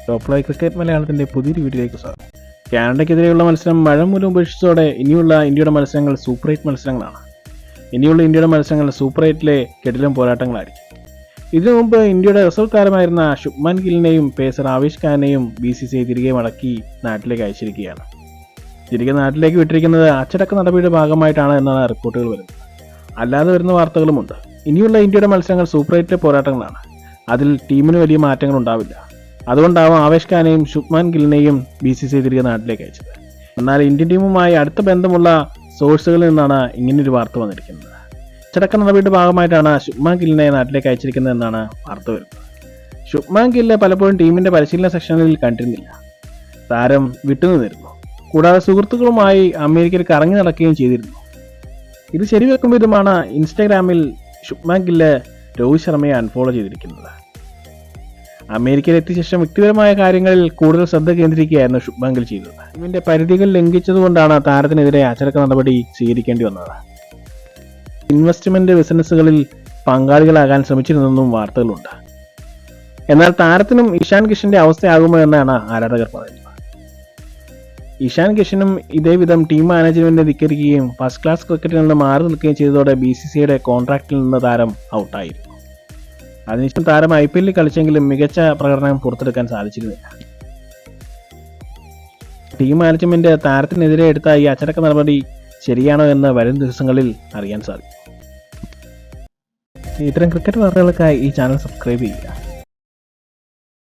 Top live cricket മലയാളത്തിൻ്റെ പുതിയൊരു വീഡിയോയിലേക്ക് സ്വാഗതം. കാനഡയ്ക്കെതിരെയുള്ള മത്സരം മഴ മൂലം ഉപേക്ഷിച്ചതോടെ ഇനിയുള്ള ഇന്ത്യയുടെ മത്സരങ്ങൾ സൂപ്പർ 8 മത്സരങ്ങളാണ്. ഇനിയുള്ള ഇന്ത്യയുടെ മത്സരങ്ങൾ സൂപ്പർ 8-ലെ കിടിലൻ പോരാട്ടങ്ങളായിരിക്കും. ഇതിനു മുമ്പ് ഇന്ത്യയുടെ റിസർവ് താരമായിരുന്ന ശുഭ്മാൻ ഗില്ലിനെയും പേസർ ആവേശ് ഖാനെയും BCCI തിരികെ മടക്കി നാട്ടിലേക്ക് അയച്ചിരിക്കുകയാണ്. തിരികെ നാട്ടിലേക്ക് വിട്ടിരിക്കുന്നത് അച്ചടക്ക നടപടിയുടെ ഭാഗമായിട്ടാണ് എന്നാണ് റിപ്പോർട്ടുകൾ വരുന്നത്. അല്ലാതെ വരുന്ന വാർത്തകളുമുണ്ട്. ഇനിയുള്ള ഇന്ത്യയുടെ മത്സരങ്ങൾ സൂപ്പർ 8-ലെ പോരാട്ടങ്ങളാണ്. അതിൽ ടീമിന് വലിയ മാറ്റങ്ങൾ ഉണ്ടാവില്ല. അതുകൊണ്ടാവും ആവേശ് ഖാനെയും ശുഭ്മാൻ ഗില്ലിനെയും BCCI തിരികെ നാട്ടിലേക്ക് അയച്ചത്. എന്നാൽ ഇന്ത്യൻ ടീമുമായി അടുത്ത ബന്ധമുള്ള സോഴ്സുകളിൽ നിന്നാണ് ഇങ്ങനൊരു വാർത്ത വന്നിരിക്കുന്നത്. അച്ചടക്ക നടപടിയുടെ ഭാഗമായിട്ടാണ് ശുഭ്മാൻ ഗില്ലിനെ നാട്ടിലേക്ക് അയച്ചിരിക്കുന്നത് എന്നാണ് വാർത്ത വരുന്നത്. ശുഭ്മാൻ ഗില്ല് പലപ്പോഴും ടീമിന്റെ പരിശീലന സെക്ഷനിൽ കണ്ടിരുന്നില്ല. താരം വിട്ടുനിന്നിരുന്നു. കൂടാതെ സുഹൃത്തുക്കളുമായി അമേരിക്കയിൽ കറങ്ങി നടക്കുകയും ചെയ്തിരുന്നു. ഇത് ശരിവെക്കും വിധമാണ് ഇൻസ്റ്റാഗ്രാമിൽ ശുഭ്മാൻ ഗില്ല് രോഹിത് ശർമ്മയെ അൺഫോളോ ചെയ്തിരിക്കുന്നത്. അമേരിക്കയിൽ എത്തിയ ശേഷം വ്യക്തിപരമായ കാര്യങ്ങളിൽ കൂടുതൽ ശ്രദ്ധ കേന്ദ്രീകരിക്കുകയായിരുന്നു ശുഭ്മാൻ ഗിൽ ചെയ്തത്. ടീമിന്റെ പരിധികൾ ലംഘിച്ചതുകൊണ്ടാണ് താരത്തിനെതിരെ അച്ചടക്ക നടപടി സ്വീകരിക്കേണ്ടി വന്നത്. ഇൻവെസ്റ്റ്മെന്റ് ബിസിനസ്സുകളിൽ പങ്കാളികളാകാൻ ശ്രമിച്ചിരുന്നെന്നും വാർത്തകളുണ്ട്. എന്നാൽ താരത്തിനും ഇഷാൻ കിഷന്റെ അവസ്ഥയാകുമോ എന്നാണ് ആരാധകർ പറയുന്നത്. ഇഷാൻ കിഷനും ഇതേവിധം ടീം മാനേജ്മെന്റിനെ ധിക്കരിക്കുകയും ഫസ്റ്റ് ക്ലാസ് ക്രിക്കറ്റിൽ നിന്ന് മാറി നിൽക്കുകയും ചെയ്തതോടെ BCCIയുടെ കോൺട്രാക്റ്റിൽ നിന്ന് താരം ഔട്ടായിരുന്നു. അതിനുശേഷം താരം IPL കളിച്ചെങ്കിലും മികച്ച പ്രകടനം പുറത്തെടുക്കാൻ സാധിച്ചിരുന്നില്ല. ടീം മാനേജ്മെന്റ് താരത്തിനെതിരെ എടുത്ത ഈ അച്ചടക്ക നടപടി ശരിയാണോ എന്ന് വരും ദിവസങ്ങളിൽ അറിയാൻ സാധിക്കും. ഇത്തരം ക്രിക്കറ്റ് വാർത്തകൾക്കായി ഈ ചാനൽ സബ്സ്ക്രൈബ് ചെയ്യുക.